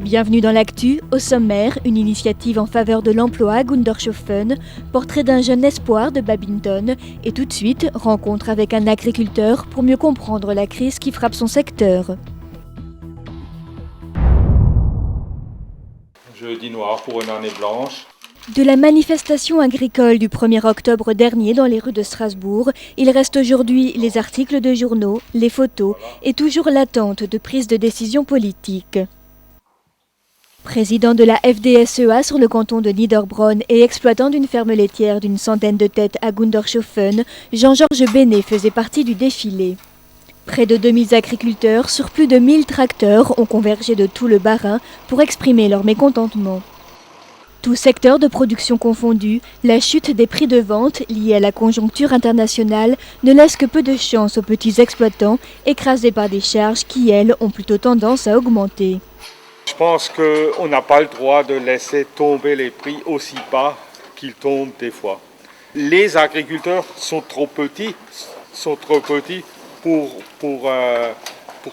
Bienvenue dans l'actu, au sommaire, une initiative en faveur de l'emploi à Gundershofen, portrait d'un jeune espoir de badminton et tout de suite, rencontre avec un agriculteur pour mieux comprendre la crise qui frappe son secteur. Jeudi noir pour une année blanche. De la manifestation agricole du 1er octobre dernier dans les rues de Strasbourg, il reste aujourd'hui les articles de journaux, les photos et toujours l'attente de prise de décision politique. Président de la FDSEA sur le canton de Niederbronn et exploitant d'une ferme laitière d'une centaine de têtes à Gundershofen, Jean-Georges Bénet faisait partie du défilé. Près de 2000 agriculteurs sur plus de 1000 tracteurs ont convergé de tout le Bas-Rhin pour exprimer leur mécontentement. Tout secteur de production confondu, la chute des prix de vente liée à la conjoncture internationale ne laisse que peu de chance aux petits exploitants écrasés par des charges qui, elles, ont plutôt tendance à augmenter. Je pense qu'on n'a pas le droit de laisser tomber les prix aussi bas qu'ils tombent des fois. Les agriculteurs sont trop petits pour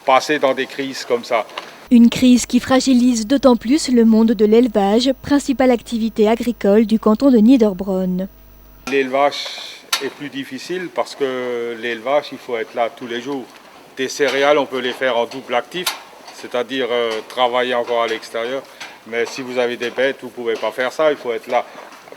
passer dans des crises comme ça. Une crise qui fragilise d'autant plus le monde de l'élevage, principale activité agricole du canton de Niederbronn. L'élevage est plus difficile parce que l'élevage, il faut être là tous les jours. Des céréales, on peut les faire en double actif, c'est-à-dire travailler encore à l'extérieur. Mais si vous avez des bêtes, vous ne pouvez pas faire ça, il faut être là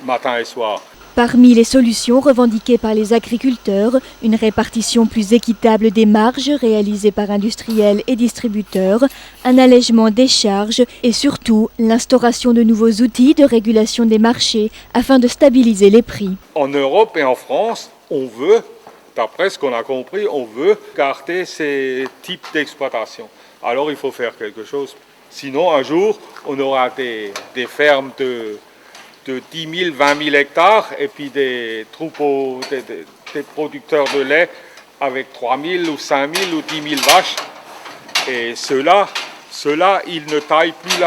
matin et soir. Parmi les solutions revendiquées par les agriculteurs, une répartition plus équitable des marges réalisées par industriels et distributeurs, un allègement des charges et surtout l'instauration de nouveaux outils de régulation des marchés afin de stabiliser les prix. En Europe et en France, on veut, d'après ce qu'on a compris, on veut garder ces types d'exploitation. Alors il faut faire quelque chose. Sinon, un jour, on aura des fermes de 10 000, 20 000 hectares et puis des troupeaux, des producteurs de lait avec 3 000 ou 5 000 ou 10 000 vaches. Et ceux-là, ils ne taillent plus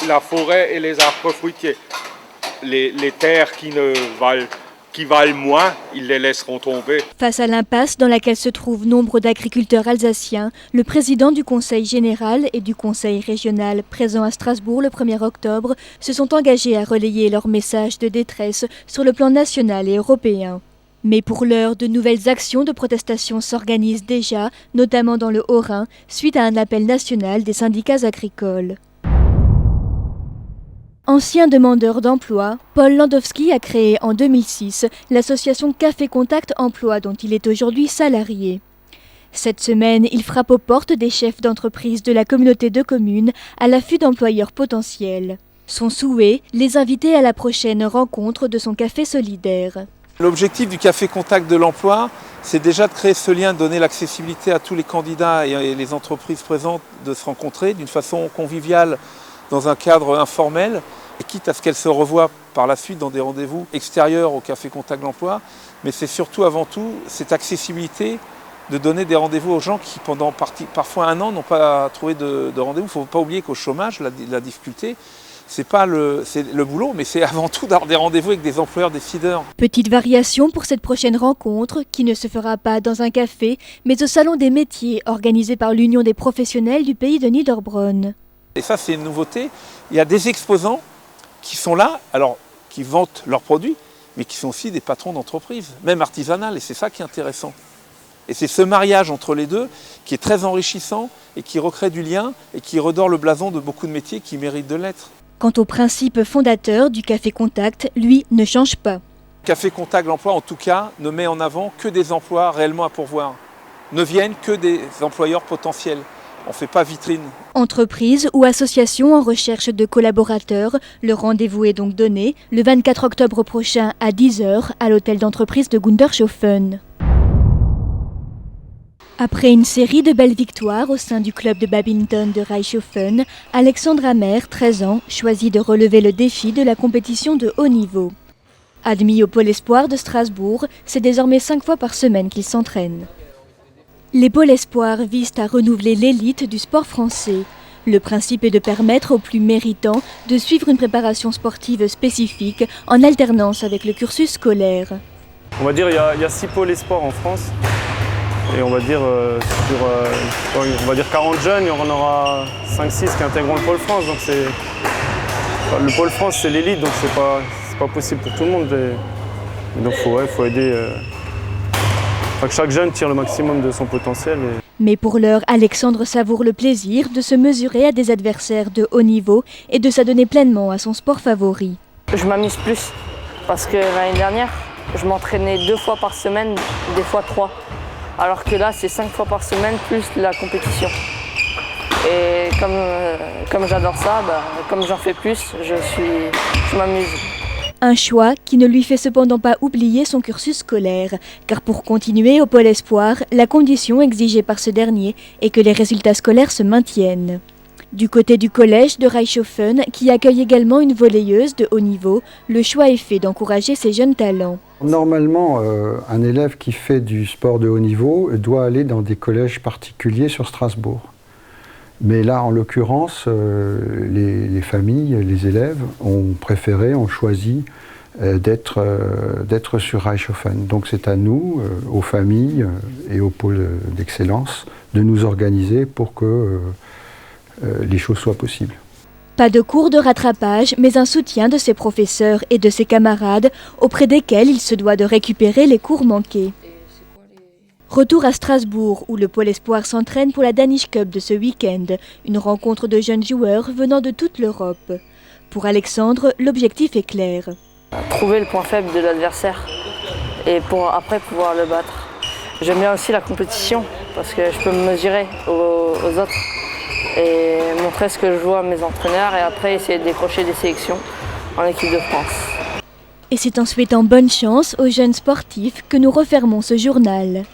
la forêt et les arbres fruitiers. Les terres qui valent moins, ils les laisseront tomber. Face à l'impasse dans laquelle se trouvent nombre d'agriculteurs alsaciens, le président du Conseil général et du Conseil régional présent à Strasbourg le 1er octobre se sont engagés à relayer leur message de détresse sur le plan national et européen. Mais pour l'heure, de nouvelles actions de protestation s'organisent déjà, notamment dans le Haut-Rhin, suite à un appel national des syndicats agricoles. Ancien demandeur d'emploi, Paul Landowski a créé en 2006 l'association Café Contact Emploi dont il est aujourd'hui salarié. Cette semaine, il frappe aux portes des chefs d'entreprise de la communauté de communes à l'affût d'employeurs potentiels. Son souhait, les inviter à la prochaine rencontre de son café solidaire. L'objectif du Café Contact de l'emploi, c'est déjà de créer ce lien, de donner l'accessibilité à tous les candidats et les entreprises présentes de se rencontrer d'une façon conviviale dans un cadre informel, et quitte à ce qu'elles se revoient par la suite dans des rendez-vous extérieurs au Café Contact de l'emploi. Mais c'est surtout avant tout cette accessibilité de donner des rendez-vous aux gens qui pendant parfois un an n'ont pas trouvé de rendez-vous. Il ne faut pas oublier qu'au chômage, la difficulté, c'est le boulot, mais c'est avant tout d'avoir des rendez-vous avec des employeurs décideurs. Petite variation pour cette prochaine rencontre, qui ne se fera pas dans un café, mais au Salon des métiers, organisé par l'Union des professionnels du pays de Niederbronn. Et ça, c'est une nouveauté. Il y a des exposants qui sont là, alors qui vantent leurs produits, mais qui sont aussi des patrons d'entreprise, même artisanales, et c'est ça qui est intéressant. Et c'est ce mariage entre les deux qui est très enrichissant et qui recrée du lien et qui redore le blason de beaucoup de métiers qui méritent de l'être. Quant au principe fondateur du Café Contact, lui ne change pas. Café Contact l'emploi, en tout cas, ne met en avant que des emplois réellement à pourvoir. Ne viennent que des employeurs potentiels. On ne fait pas vitrine. Entreprise ou association en recherche de collaborateurs, le rendez-vous est donc donné le 24 octobre prochain à 10h à l'hôtel d'entreprise de Gundershofen. Après une série de belles victoires au sein du club de badminton de Reichshofen, Alexandre Amer, 13 ans, choisit de relever le défi de la compétition de haut niveau. Admis au Pôle Espoir de Strasbourg, c'est désormais 5 fois par semaine qu'il s'entraîne. Les pôles espoirs visent à renouveler l'élite du sport français. Le principe est de permettre aux plus méritants de suivre une préparation sportive spécifique en alternance avec le cursus scolaire. On va dire qu'il y a 6 pôles espoirs en France. Et on va dire sur 40 jeunes, il y en aura 5-6 qui intégreront le Pôle France. Donc le Pôle France, c'est l'élite, donc c'est pas possible pour tout le monde. Et donc il faut aider. Que chaque jeune tire le maximum de son potentiel. Mais pour l'heure, Alexandre savoure le plaisir de se mesurer à des adversaires de haut niveau et de s'adonner pleinement à son sport favori. Je m'amuse plus parce que l'année dernière, je m'entraînais 2 fois par semaine, des fois 3. Alors que là, c'est 5 fois par semaine plus la compétition. Et comme j'adore ça, comme j'en fais plus, je m'amuse. Un choix qui ne lui fait cependant pas oublier son cursus scolaire, car pour continuer au Pôle Espoir, la condition exigée par ce dernier est que les résultats scolaires se maintiennent. Du côté du collège de Reichshofen, qui accueille également une volleyeuse de haut niveau, le choix est fait d'encourager ces jeunes talents. Normalement, un élève qui fait du sport de haut niveau doit aller dans des collèges particuliers sur Strasbourg. Mais là, en l'occurrence, les familles, les élèves ont choisi d'être sur Reichshofen. Donc c'est à nous, aux familles et au pôle d'excellence, de nous organiser pour que les choses soient possibles. Pas de cours de rattrapage, mais un soutien de ses professeurs et de ses camarades, auprès desquels il se doit de récupérer les cours manqués. Retour à Strasbourg, où le Pôle Espoir s'entraîne pour la Danish Cup de ce week-end, une rencontre de jeunes joueurs venant de toute l'Europe. Pour Alexandre, l'objectif est clair. Trouver le point faible de l'adversaire et pour après pouvoir le battre. J'aime bien aussi la compétition parce que je peux me mesurer aux autres et montrer ce que je vois à mes entraîneurs et après essayer de décrocher des sélections en équipe de France. Et c'est en souhaitant bonne chance aux jeunes sportifs que nous refermons ce journal.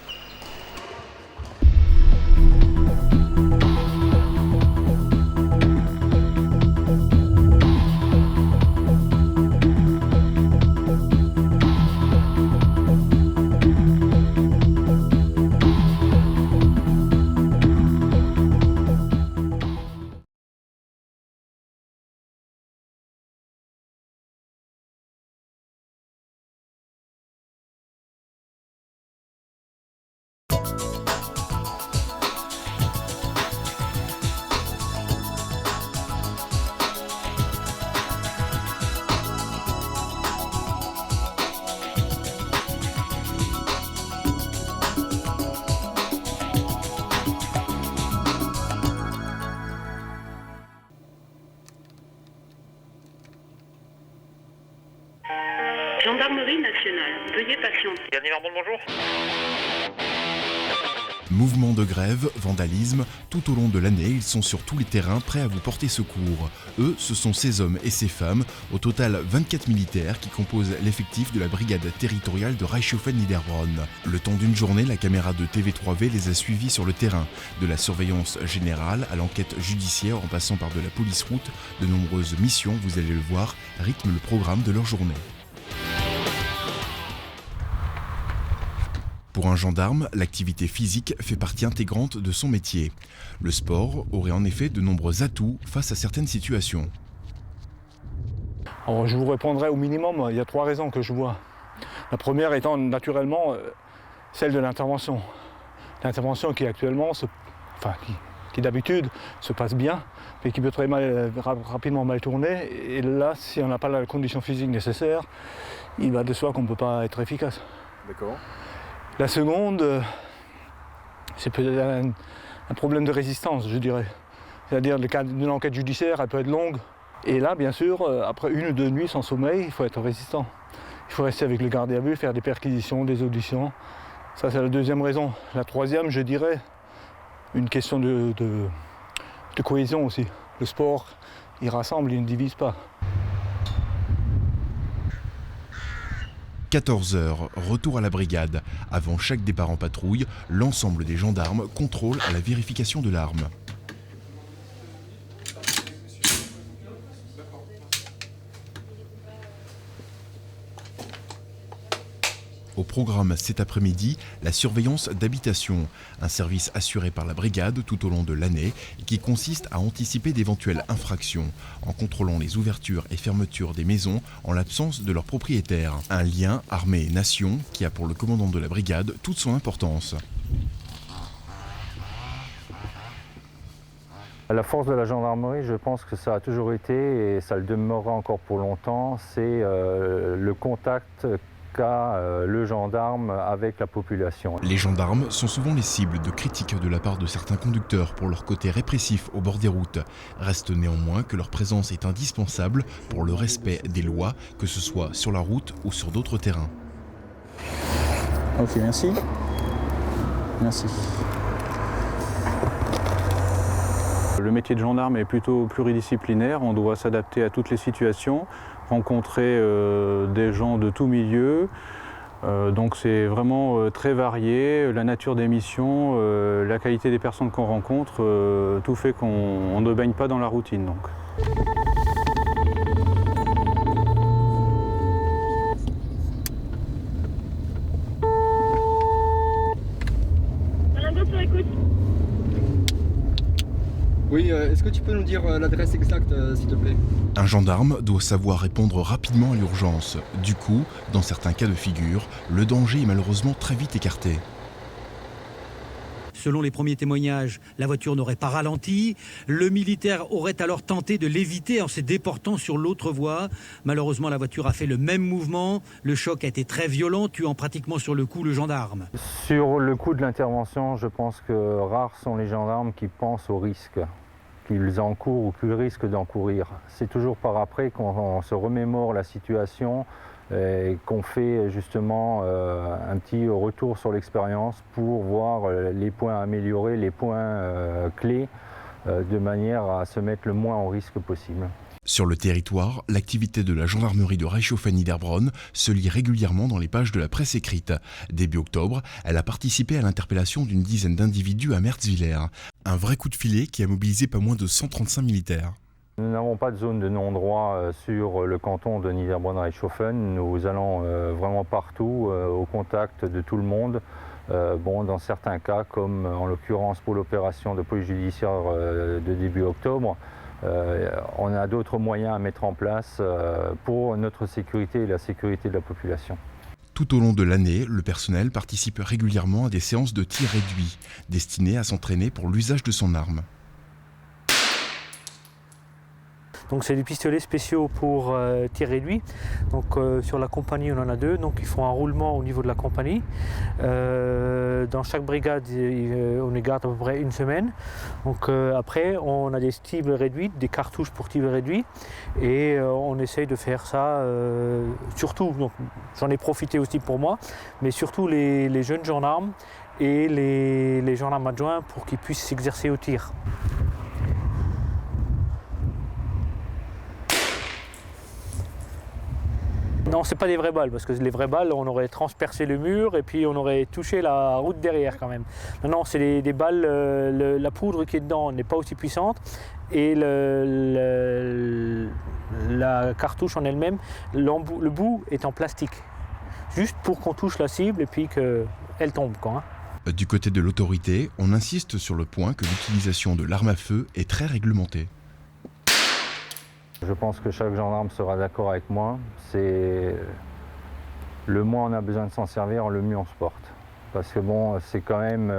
Gendarmerie nationale, veuillez patienter. Yannick Larbon, bonjour. Mouvement de grève, vandalisme, tout au long de l'année, ils sont sur tous les terrains prêts à vous porter secours. Eux, ce sont ces hommes et ces femmes, au total 24 militaires qui composent l'effectif de la brigade territoriale de Reichshofen-Niederbronn. Le temps d'une journée, la caméra de TV3V les a suivis sur le terrain. De la surveillance générale à l'enquête judiciaire en passant par de la police route, de nombreuses missions, vous allez le voir, rythment le programme de leur journée. Pour un gendarme, l'activité physique fait partie intégrante de son métier. Le sport aurait en effet de nombreux atouts face à certaines situations. Alors, je vous répondrai au minimum, il y a 3 raisons que je vois. La première étant naturellement celle de l'intervention. L'intervention qui actuellement, qui d'habitude se passe bien, mais qui peut très rapidement mal tourner. Et là, si on n'a pas la condition physique nécessaire, il va de soi qu'on ne peut pas être efficace. D'accord. La seconde, c'est peut-être un problème de résistance, je dirais. C'est-à-dire le cas d'une enquête judiciaire, elle peut être longue. Et là, bien sûr, après 1 ou 2 nuits sans sommeil, il faut être résistant. Il faut rester avec le gardien à vue, faire des perquisitions, des auditions. Ça, c'est la deuxième raison. La troisième, je dirais, une question de cohésion aussi. Le sport, il rassemble, il ne divise pas. 14h, retour à la brigade. Avant chaque départ en patrouille, l'ensemble des gendarmes contrôlent à la vérification de l'arme. Au programme cet après-midi, la surveillance d'habitation, un service assuré par la brigade tout au long de l'année et qui consiste à anticiper d'éventuelles infractions en contrôlant les ouvertures et fermetures des maisons en l'absence de leurs propriétaires. Un lien armée-nation qui a pour le commandant de la brigade toute son importance. La force de la gendarmerie, je pense que ça a toujours été, et ça le demeurera encore pour longtemps, c'est le contact qu'a le gendarme avec la population. Les gendarmes sont souvent les cibles de critiques de la part de certains conducteurs pour leur côté répressif au bord des routes. Reste néanmoins que leur présence est indispensable pour le respect des lois, que ce soit sur la route ou sur d'autres terrains. Ok, merci. Merci. Le métier de gendarme est plutôt pluridisciplinaire, on doit s'adapter à toutes les situations, rencontrer des gens de tout milieu, donc c'est vraiment très varié, la nature des missions, la qualité des personnes qu'on rencontre, tout fait qu'on ne baigne pas dans la routine. Donc. Oui, est-ce que tu peux nous dire l'adresse exacte, s'il te plaît? Un gendarme doit savoir répondre rapidement à l'urgence. Du coup, dans certains cas de figure, le danger est malheureusement très vite écarté. Selon les premiers témoignages, la voiture n'aurait pas ralenti. Le militaire aurait alors tenté de l'éviter en se déportant sur l'autre voie. Malheureusement, la voiture a fait le même mouvement. Le choc a été très violent, tuant pratiquement sur le coup le gendarme. Sur le coup de l'intervention, je pense que rares sont les gendarmes qui pensent au risque qu'ils encourent ou qu'ils risquent d'encourir. C'est toujours par après qu'on se remémore la situation et qu'on fait justement un petit retour sur l'expérience pour voir les points améliorés, les points clés, de manière à se mettre le moins en risque possible. Sur le territoire, l'activité de la gendarmerie de Reichshofen-Niederbronn se lit régulièrement dans les pages de la presse écrite. Début octobre, elle a participé à l'interpellation d'une dizaine d'individus à Merzwiller. Un vrai coup de filet qui a mobilisé pas moins de 135 militaires. Nous n'avons pas de zone de non-droit sur le canton de Niederbronn-Reichshofen. Nous allons vraiment partout, au contact de tout le monde. Dans certains cas, comme en l'occurrence pour l'opération de police judiciaire de début octobre, on a d'autres moyens à mettre en place pour notre sécurité et la sécurité de la population. Tout au long de l'année, le personnel participe régulièrement à des séances de tir réduit, destinées à s'entraîner pour l'usage de son arme. Donc c'est des pistolets spéciaux pour tir réduit. Donc sur la compagnie on en a deux, donc ils font un roulement au niveau de la compagnie. Dans chaque brigade on les garde à peu près une semaine. Donc après on a des cibles réduites, des cartouches pour cibles réduites et on essaye de faire ça surtout, donc j'en ai profité aussi pour moi, mais surtout les jeunes gendarmes et les gendarmes adjoints pour qu'ils puissent s'exercer au tir. Non, c'est pas des vraies balles, parce que les vraies balles, on aurait transpercé le mur et puis on aurait touché la route derrière quand même. Non, c'est des balles, la poudre qui est dedans n'est pas aussi puissante et la cartouche en elle-même, le bout est en plastique. Juste pour qu'on touche la cible et puis qu'elle tombe, quoi. Du côté de l'autorité, on insiste sur le point que l'utilisation de l'arme à feu est très réglementée. Je pense que chaque gendarme sera d'accord avec moi. C'est le moins on a besoin de s'en servir, le mieux on se porte. Parce que bon, c'est quand même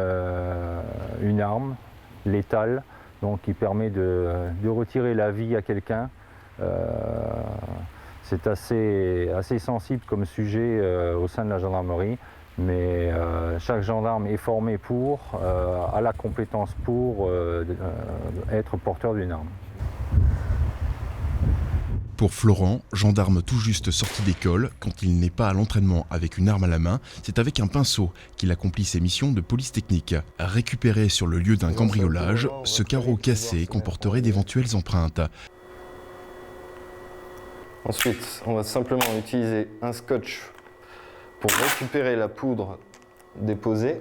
une arme létale, donc qui permet de retirer la vie à quelqu'un. C'est assez sensible comme sujet au sein de la gendarmerie, mais chaque gendarme est formé pour, a la compétence pour être porteur d'une arme. Pour Florent, gendarme tout juste sorti d'école, quand il n'est pas à l'entraînement avec une arme à la main, c'est avec un pinceau qu'il accomplit ses missions de police technique. Récupéré sur le lieu d'un cambriolage, ce carreau cassé comporterait d'éventuelles empreintes. Ensuite, on va simplement utiliser un scotch pour récupérer la poudre déposée,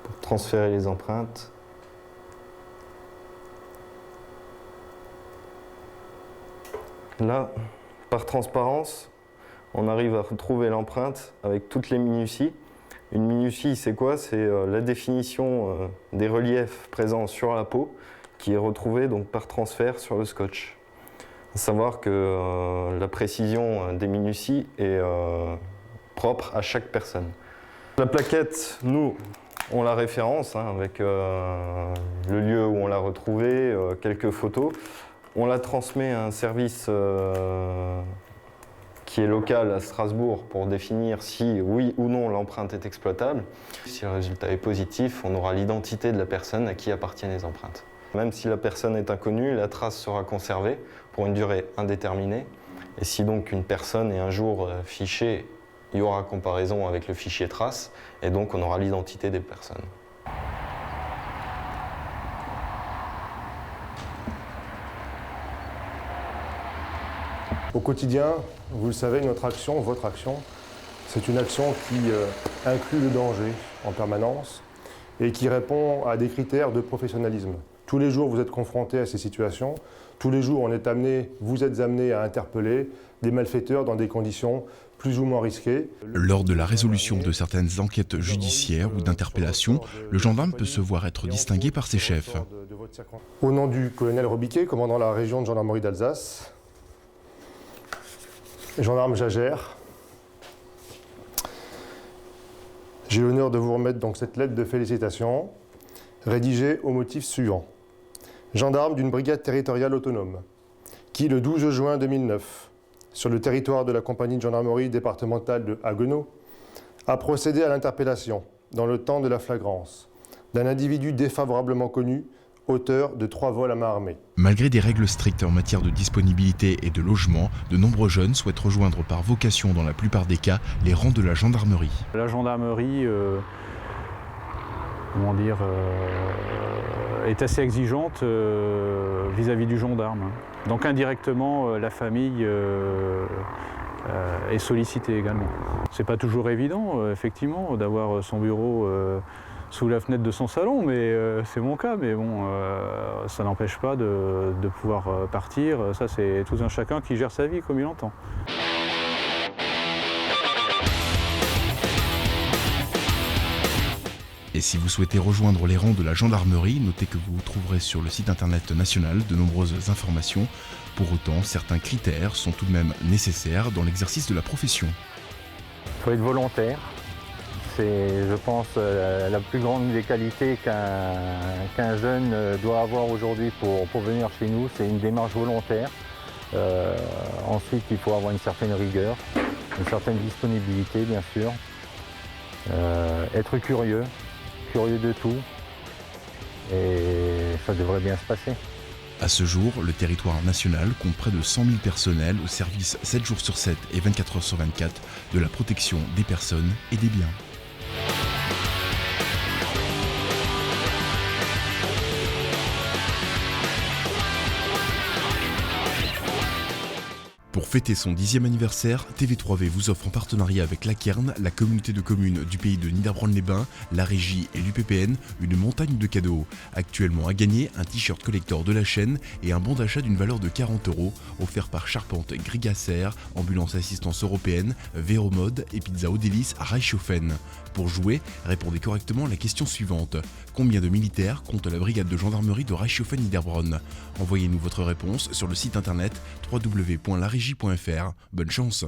pour transférer les empreintes. Là, par transparence, on arrive à retrouver l'empreinte avec toutes les minuties. Une minutie, c'est quoi? C'est la définition des reliefs présents sur la peau qui est retrouvée donc, par transfert sur le scotch. À savoir que la précision des minuties est propre à chaque personne. La plaquette, nous, On la référence avec le lieu où on l'a retrouvée, quelques photos. On la transmet à un service qui est local à Strasbourg pour définir si oui ou non l'empreinte est exploitable. Si le résultat est positif, on aura l'identité de la personne à qui appartiennent les empreintes. Même si la personne est inconnue, la trace sera conservée pour une durée indéterminée. Et si donc une personne est un jour fichée, il y aura comparaison avec le fichier trace et donc on aura l'identité des personnes. Au quotidien, vous le savez, notre action, votre action, c'est une action qui inclut le danger en permanence et qui répond à des critères de professionnalisme. Tous les jours, vous êtes confrontés à ces situations. Tous les jours, vous êtes amené à interpeller des malfaiteurs dans des conditions plus ou moins risquées. Lors de la résolution de certaines enquêtes judiciaires ou d'interpellation, le gendarme peut se voir être distingué par ses chefs. Au nom du colonel Robiquet, commandant la région de gendarmerie d'Alsace, gendarme Jagère, j'ai l'honneur de vous remettre donc cette lettre de félicitations, rédigée au motif suivant. Gendarme d'une brigade territoriale autonome, qui le 12 juin 2009, sur le territoire de la compagnie de gendarmerie départementale de Haguenau, a procédé à l'interpellation, dans le temps de la flagrance, d'un individu défavorablement connu, auteur de 3 vols à main armée. Malgré des règles strictes en matière de disponibilité et de logement, de nombreux jeunes souhaitent rejoindre par vocation, dans la plupart des cas, les rangs de la gendarmerie. La gendarmerie est assez exigeante vis-à-vis du gendarme. Donc indirectement, la famille est sollicitée également. C'est pas toujours évident, effectivement, d'avoir son bureau sous la fenêtre de son salon, mais c'est mon cas. Mais bon, ça n'empêche pas de pouvoir partir. Ça, c'est tout un chacun qui gère sa vie comme il entend. Et si vous souhaitez rejoindre les rangs de la gendarmerie, notez que vous trouverez sur le site internet national de nombreuses informations. Pour autant, certains critères sont tout de même nécessaires dans l'exercice de la profession. Il faut être volontaire. C'est, je pense, la plus grande des qualités qu'un jeune doit avoir aujourd'hui pour venir chez nous. C'est une démarche volontaire. Ensuite, il faut avoir une certaine rigueur, une certaine disponibilité, bien sûr. Être curieux de tout, et ça devrait bien se passer. À ce jour, le territoire national compte près de 100 000 personnels au service 7 jours sur 7 et 24 heures sur 24 de la protection des personnes et des biens. Pour fêter son 10e anniversaire, TV3V vous offre en partenariat avec la Cairn, la communauté de communes du pays de Niederbronn-les-Bains, la régie et l'UPPN, une montagne de cadeaux. Actuellement à gagner, un t-shirt collector de la chaîne et un bon d'achat d'une valeur de 40 € offert par Charpente Grigasser, Ambulance Assistance Européenne, Véromode et Pizza au Délice à Reichshofen. Pour jouer, répondez correctement à la question suivante. Combien de militaires compte la brigade de gendarmerie de Reichshofen-Niederbronn? Envoyez-nous votre réponse sur le site internet www.larégie.fr. Bonne chance!